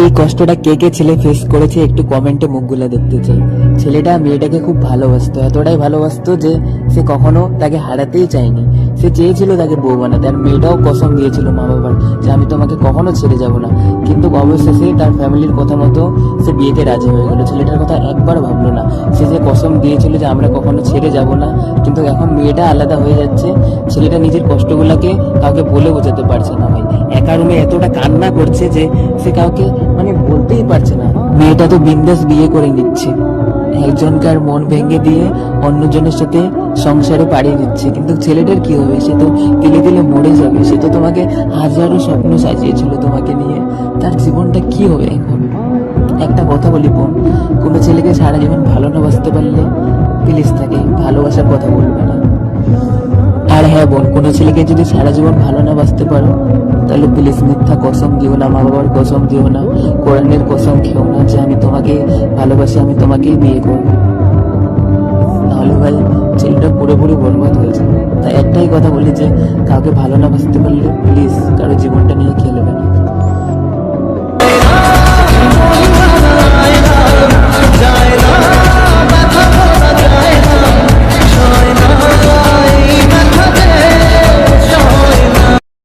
এই কষ্টটা কে কে ছেলে ফেস করেছে একটু কমেন্টে মুখগুলো দেখতে চাই। ছেলেটা মেয়েটাকে খুব ভালোবাসতো, এতটাই ভালোবাসতো যে সে কখনো তাকে হারাতেই চায়নি। সে চেয়েছিল তাকে বউ বানাতে, আর মেয়েটাও কসম দিয়েছিল মা বাবার যে আমি তোমাকে কখনো ছেড়ে যাব না। কিন্তু অবশেষে তার ফ্যামিলির কথা মতো সে বিয়েতে রাজি হয়ে গেল। ছেলেটার কথা একবার ভাবলো না। সে যে কসম দিয়েছিল যে আমরা কখনো ছেড়ে যাব না, কিন্তু এখন মেয়েটা আলাদা হয়ে যাচ্ছে। ছেলেটা নিজের কষ্টগুলোকে কাউকে বলে বোঝাতে পারছে না ভাই। একা রুমে এতটা কান্না করছে যে সে কাউকে বলতেই পারছে না। মেয়েটা তো বিন্দাস বিয়ে করে নিচ্ছে, একজনকার মন ভেঙে দিয়ে অন্যজনের সাথে সংসারে পাড়িয়ে দিচ্ছে। কিন্তু ছেলেটার কি হবে? সে তো দিলে দিলে মরে যাবে। সে তো তোমাকে হাজারো স্বপ্ন সাজিয়েছিল তোমাকে নিয়ে, তার জীবনটা কি হবে এখন? একটা কথা বলি বোন, কোনো ছেলেকে সারা জীবন ভালো না বাসতে পারলে প্লিজ তাকে ভালোবাসার কথা বলবে না। আর হ্যাঁ বোন, কোনো ছেলেকে যদি সারা জীবন ভালো না বাসতে পারো তাহলে প্লিজ মিথ্যা কসম দিও না, মা বাবার কসম দিও না, কোরআনের কসম খেও না যে আমি তোমাকে ভালোবাসি, আমি তোমাকেই বিয়ে করবো। তাহলে ভাই ছেলেটা পুরোপুরি বরবাদ হয়ে যাবে। তাই একটাই কথা বলি যে কাউকে ভালো না বাসতে পারলে প্লিজ কারো জীবনটা নিয়ে খেলবে।